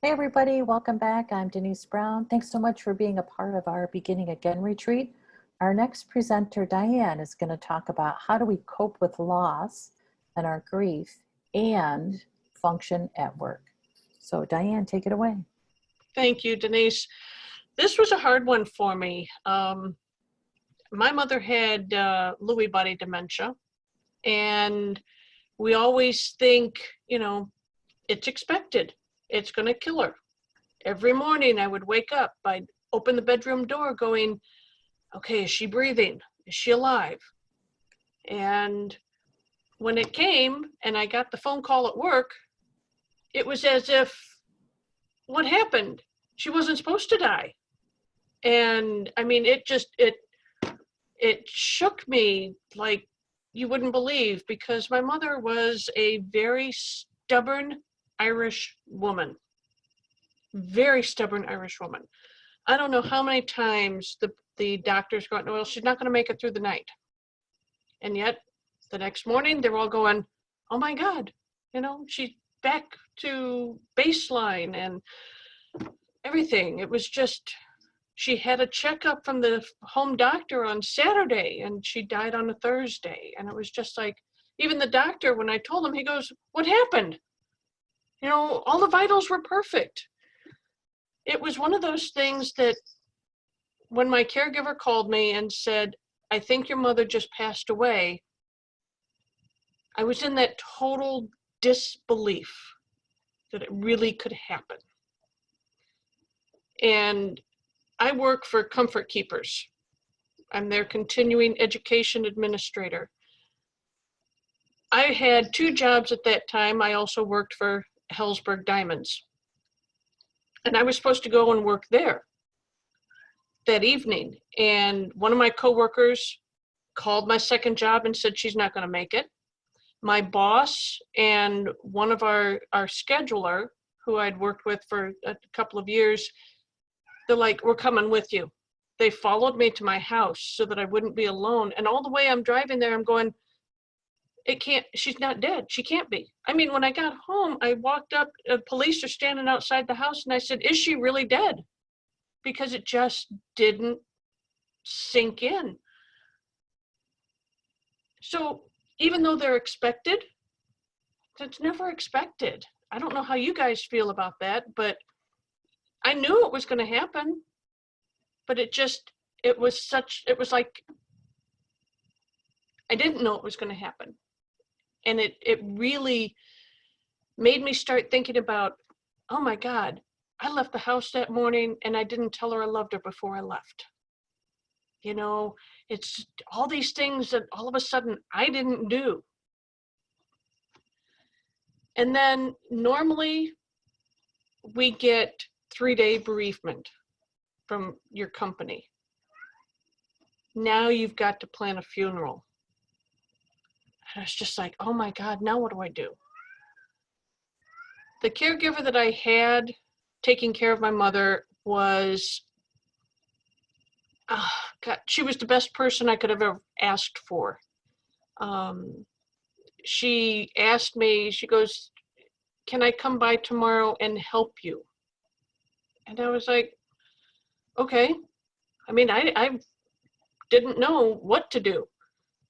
Hey everybody, welcome back. I'm Denise Brown. Thanks so much for being a part of our Beginning Again retreat. Our next presenter, Diane, is going to talk about how do we cope with loss and our grief and function at work. So Diane, take it away. Thank you, Denise. This was a hard one for me. My mother had Lewy body dementia, and we always think, it's expected. It's going to kill her. Every morning I would wake up, I'd open the bedroom door going, okay, is she breathing? Is she alive? And when it came and I got the phone call at work, it was as if, what happened? She wasn't supposed to die. And I mean, it shook me like you wouldn't believe, because my mother was a very stubborn Irish woman. Very stubborn Irish woman. I don't know how many times the doctors go, well, she's not going to make it through the night. And yet the next morning they're all going, oh my God, she's back to baseline and everything. It was just, she had a checkup from the home doctor on Saturday and she died on a Thursday. And it was just like, even the doctor, when I told him, he goes, what happened? All the vitals were perfect. It was one of those things that when my caregiver called me and said, I think your mother just passed away, I was in that total disbelief that it really could happen. And I work for Comfort Keepers. I'm their continuing education administrator. I had 2 jobs at that time. I also worked for Hellsberg Diamonds. And I was supposed to go and work there that evening. And one of my coworkers called my second job and said she's not going to make it. My boss and one of our scheduler, who I'd worked with for a couple of years, they're like, we're coming with you. They followed me to my house so that I wouldn't be alone. And all the way I'm driving there, I'm going, she's not dead. She can't be. I mean, when I got home, I walked up, police are standing outside the house, and I said, is she really dead? Because it just didn't sink in. So even though they're expected, it's never expected. I don't know how you guys feel about that, but I knew it was going to happen, but it was like, I didn't know it was going to happen. And it really made me start thinking about, oh my God, I left the house that morning and I didn't tell her I loved her before I left. It's all these things that all of a sudden I didn't do. And then normally we get 3-day bereavement from your company. Now you've got to plan a funeral. And I was just like, oh my God, now what do I do? The caregiver that I had taking care of my mother was, God, she was the best person I could have ever asked for. She asked me, she goes, can I come by tomorrow and help you? And I was like, okay. I mean, I didn't know what to do.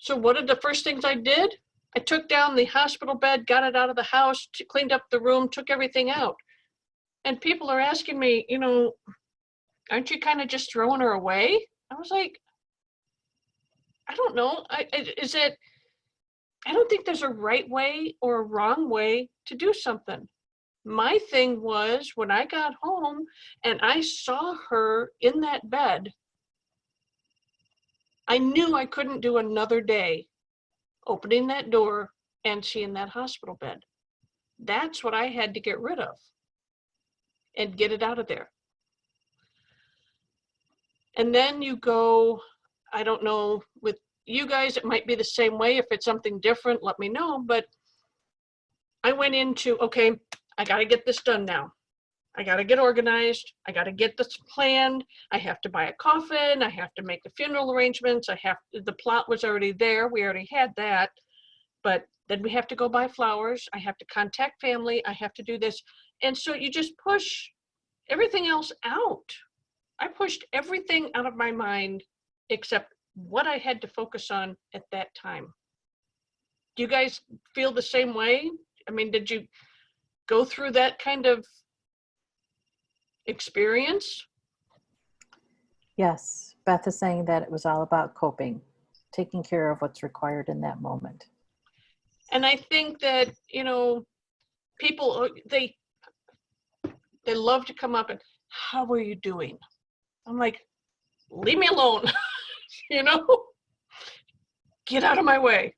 So what are the first things I did? I took down the hospital bed, got it out of the house, cleaned up the room, took everything out. And people are asking me, aren't you kind of just throwing her away? I was like, I don't know. I don't think there's a right way or a wrong way to do something. My thing was, when I got home and I saw her in that bed, I knew I couldn't do another day opening that door and seeing that hospital bed. That's what I had to get rid of and get it out of there. And then you go, I don't know, with you guys, it might be the same way. If it's something different, let me know. But I went into, okay, I got to get this done now. I got to get organized. I got to get this planned. I have to buy a coffin. I have to make the funeral arrangements. The plot was already there. We already had that. But then we have to go buy flowers. I have to contact family. I have to do this. And so you just push everything else out. I pushed everything out of my mind except what I had to focus on at that time. Do you guys feel the same way? I mean, did you go through that kind of experience? Yes, Beth is saying that it was all about coping, taking care of what's required in that moment. And I think that, you know, people, they love to come up and, how are you doing? I'm like, leave me alone, you know, get out of my way.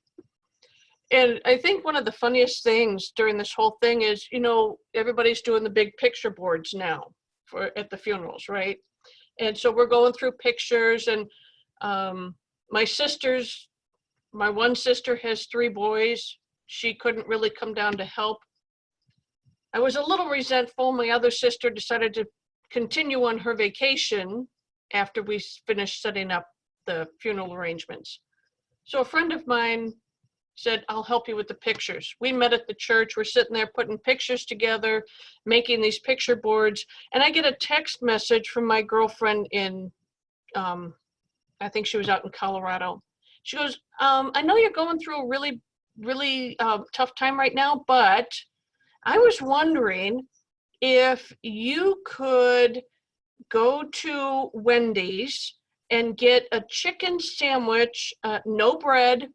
And I think one of the funniest things during this whole thing is, you know, everybody's doing the big picture boards now at the funerals, right? And so we're going through pictures, and my one sister has 3 boys. She couldn't really come down to help. I was a little resentful. My other sister decided to continue on her vacation after we finished setting up the funeral arrangements. So a friend of mine said, I'll help you with the pictures. We met at the church. We're sitting there putting pictures together, making these picture boards. And I get a text message from my girlfriend in, I think she was out in Colorado. She goes, I know you're going through a really tough time right now, but I was wondering if you could go to Wendy's and get a chicken sandwich, no bread,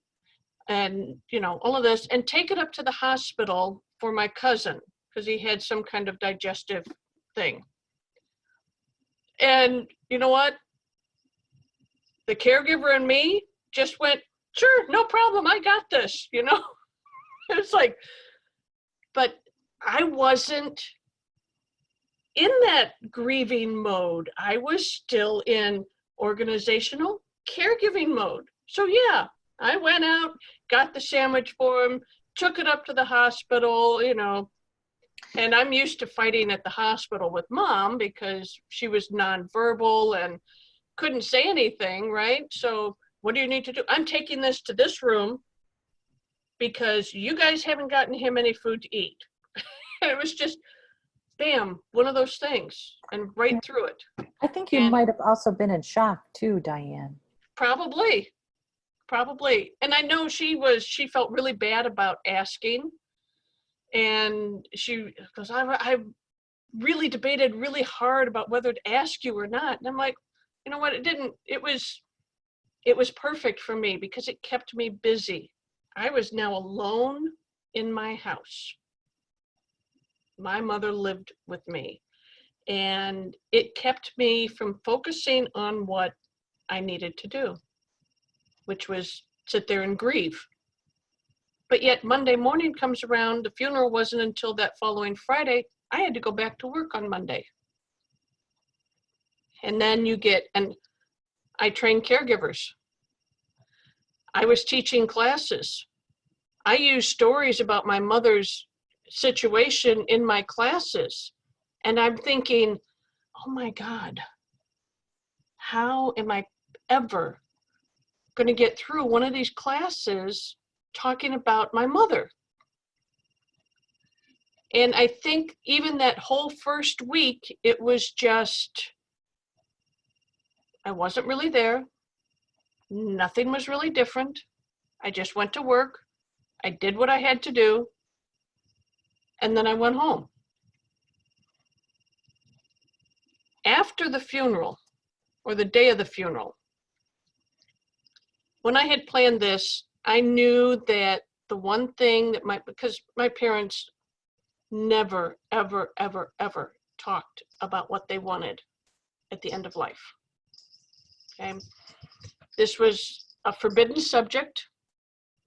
and, you know, all of this, and take it up to the hospital for my cousin, because he had some kind of digestive thing. And you know what? The caregiver and me just went, sure, no problem, I got this, you know? It's like, but I wasn't in that grieving mode. I was still in organizational caregiving mode. So yeah, I went out, got the sandwich for him, took it up to the hospital, you know, and I'm used to fighting at the hospital with Mom because she was nonverbal and couldn't say anything, right? So what do you need to do? I'm taking this to this room because you guys haven't gotten him any food to eat. And it was just, bam, one of those things, and right through it. I think you might have also been in shock too, Diane. Probably. And I know she felt really bad about asking. And she goes, I really debated really hard about whether to ask you or not. And I'm like, you know what, it was perfect for me because it kept me busy. I was now alone in my house. My mother lived with me, and it kept me from focusing on what I needed to do, which was sit there and grieve. But yet Monday morning comes around, the funeral wasn't until that following Friday. I had to go back to work on Monday. And then and I train caregivers. I was teaching classes. I used stories about my mother's situation in my classes. And I'm thinking, oh my God, how am I ever going to get through one of these classes talking about my mother? And I think even that whole first week, it was just, I wasn't really there. Nothing was really different. I just went to work. I did what I had to do. And then I went home. After the funeral, or the day of the funeral, when I had planned this, I knew that the one thing that because my parents never, ever, ever, ever talked about what they wanted at the end of life. Okay. This was a forbidden subject.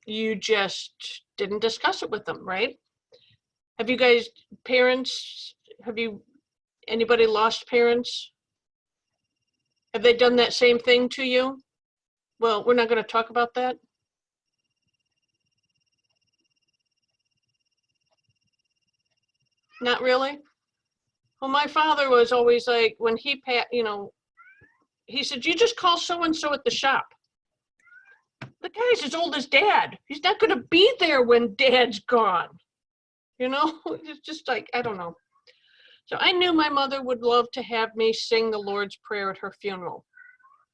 You just didn't discuss it with them, right? Have you guys, anybody lost parents? Have they done that same thing to you? Well, we're not going to talk about that. Not really? Well, my father was always like, when he said, you just call so-and-so at the shop. The guy's as old as Dad. He's not going to be there when Dad's gone. You know, it's just like, I don't know. So I knew my mother would love to have me sing the Lord's Prayer at her funeral.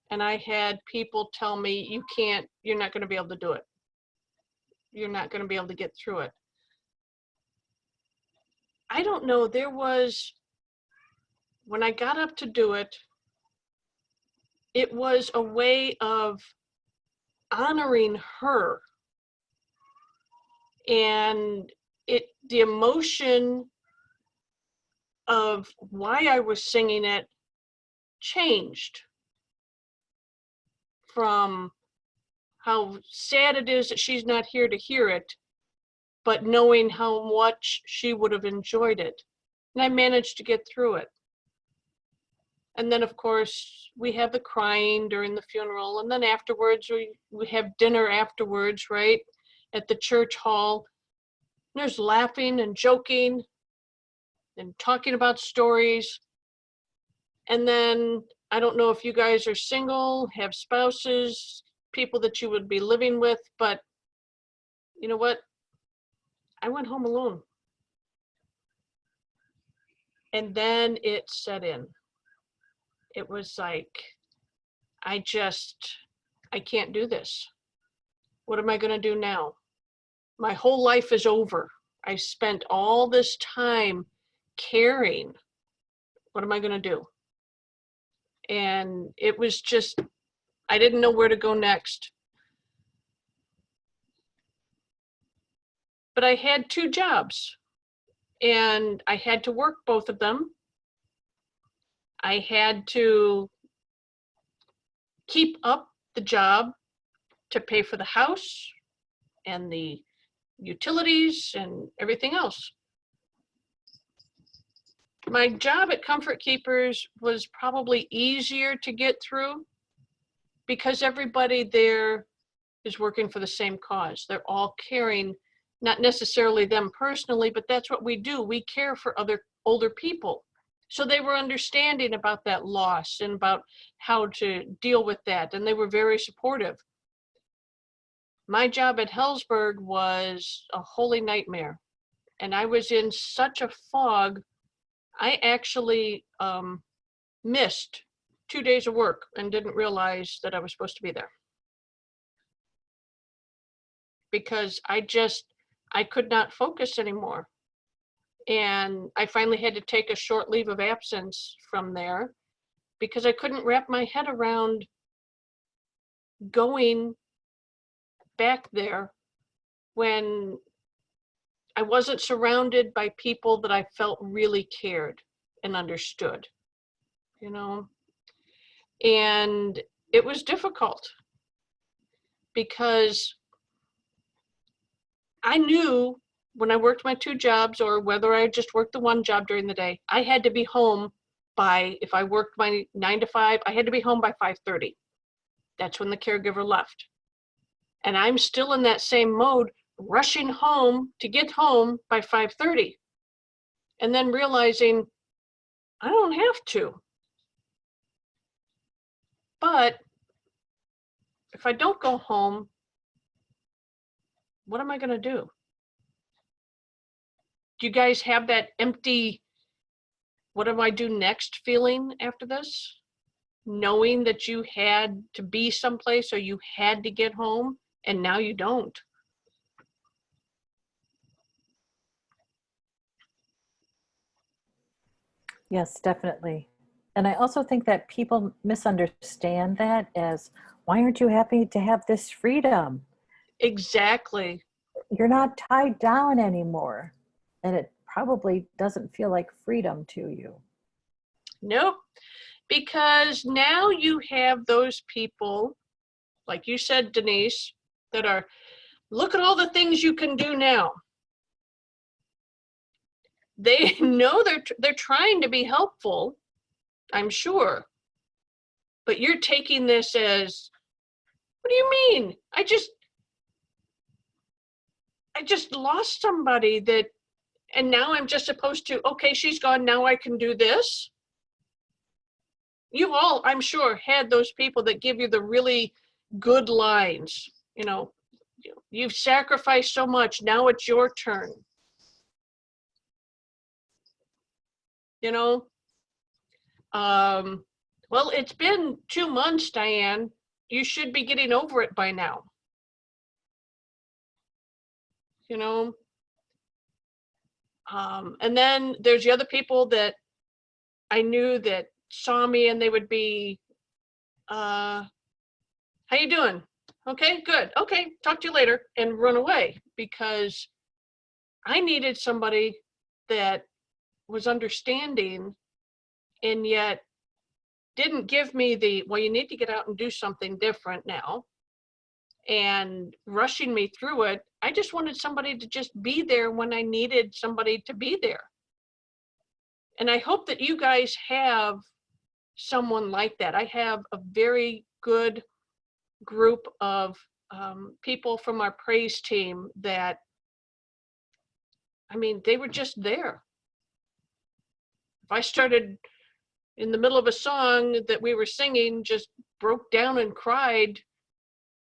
And I had people tell me, you can't, you're not going to be able to do it. You're not going to be able to get through it. I don't know, there was, when I got up to do it, it was a way of honoring her. And the emotion of why I was singing it changed from how sad it is that she's not here to hear it, but knowing how much she would have enjoyed it. And I managed to get through it. And then, of course, we have the crying during the funeral. And then afterwards, we have dinner afterwards, right, at the church hall. There's laughing and joking and talking about stories. And then, I don't know if you guys are single, have spouses, people that you would be living with, but you know what? I went home alone. And then it set in. It was like, I can't do this. What am I going to do now? My whole life is over. I spent all this time caring. What am I going to do? And it was just, I didn't know where to go next. But I had 2 jobs and I had to work both of them. I had to keep up the job to pay for the house and the utilities and everything else. My job at Comfort Keepers was probably easier to get through because everybody there is working for the same cause. They're all caring, not necessarily them personally, but that's what we do. We care for other older people. So they were understanding about that loss and about how to deal with that, and they were very supportive. My job at Hellsberg was a holy nightmare, and I was in such a fog, I actually missed 2 days of work and didn't realize that I was supposed to be there. Because I could not focus anymore. And I finally had to take a short leave of absence from there because I couldn't wrap my head around going back there when I wasn't surrounded by people that I felt really cared and understood, you know? And it was difficult because I knew when I worked my 2 jobs, or whether I just worked the 1 job during the day, I had to be home by, if I worked my 9 to 5, I had to be home by 5:30. That's when the caregiver left. And I'm still in that same mode, rushing home to get home by 5:30. And then realizing I don't have to. But if I don't go home, what am I going to do? Do you guys have that empty, what do I do next feeling after this? Knowing that you had to be someplace or you had to get home and now you don't. Yes, definitely. And I also think that people misunderstand that as, why aren't you happy to have this freedom? Exactly. You're not tied down anymore. And it probably doesn't feel like freedom to you. Nope. Because now you have those people, like you said, Denise, that are, look at all the things you can do now. They know they're trying to be helpful, I'm sure. But you're taking this as, what do you mean? I just lost somebody that, and now I'm just supposed to, okay, she's gone, now I can do this. You've all, I'm sure, had those people that give you the really good lines. You know, you've sacrificed so much, now it's your turn. you know. Well, it's been 2 months, Diane. You should be getting over it by now. You know, and then there's the other people that I knew that saw me and they would be, how you doing? Okay, good. Okay, talk to you later, and run away, because I needed somebody that was understanding and yet didn't give me the, well, you need to get out and do something different now, and rushing me through it. I just wanted somebody to just be there when I needed somebody to be there. And I hope that you guys have someone like that. I have a very good group of people from our praise team that, I mean, they were just there. If I started in the middle of a song that we were singing, just broke down and cried,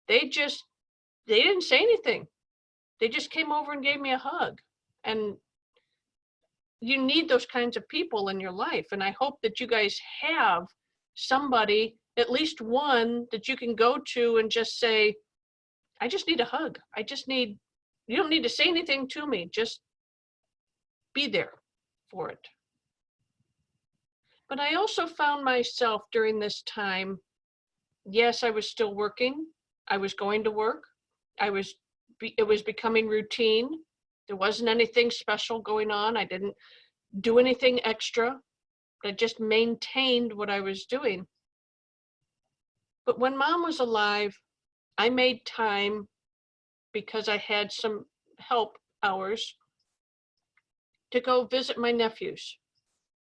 they didn't say anything. They just came over and gave me a hug. And you need those kinds of people in your life. And I hope that you guys have somebody, at least one, that you can go to and just say, I just need a hug. You don't need to say anything to me. Just be there for it. But I also found myself during this time, yes, I was still working. I was going to work. It was becoming routine. There wasn't anything special going on. I didn't do anything extra. I just maintained what I was doing. But when Mom was alive, I made time, because I had some help hours, to go visit my nephews,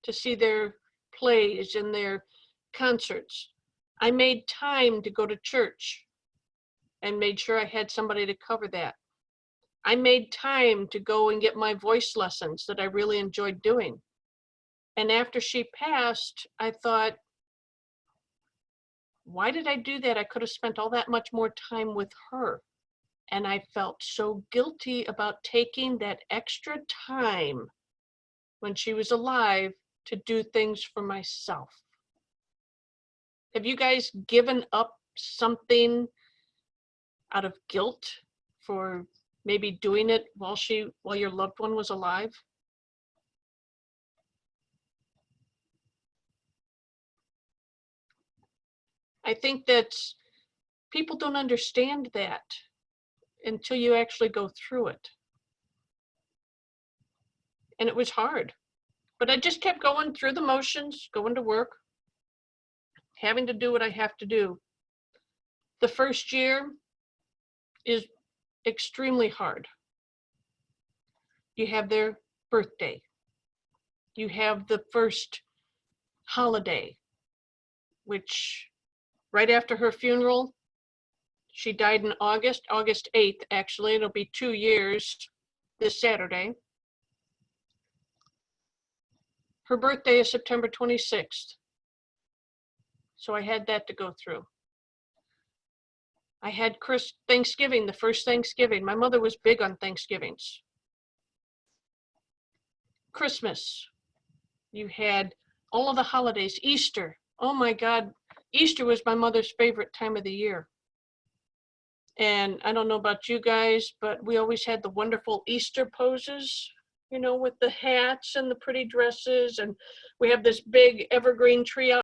to see their plays and their concerts. I made time to go to church and made sure I had somebody to cover that. I made time to go and get my voice lessons that I really enjoyed doing. And after she passed, I thought, why did I do that? I could have spent all that much more time with her. And I felt so guilty about taking that extra time when she was alive to do things for myself. Have you guys given up something out of guilt for maybe doing it while your loved one was alive? I think that people don't understand that until you actually go through it. And it was hard, but I just kept going through the motions, going to work, having to do what I have to do. The first year is extremely hard. You have their birthday. You have the first holiday, which right after her funeral, she died in August 8th, actually. It'll be 2 years this Saturday. Her birthday is September 26th. So I had that to go through. I had Thanksgiving, the first Thanksgiving. My mother was big on Thanksgivings. Christmas. You had all of the holidays. Easter. Oh my God. Easter was my mother's favorite time of the year. And I don't know about you guys, but we always had the wonderful Easter poses, you know, with the hats and the pretty dresses. And we have this big evergreen tree out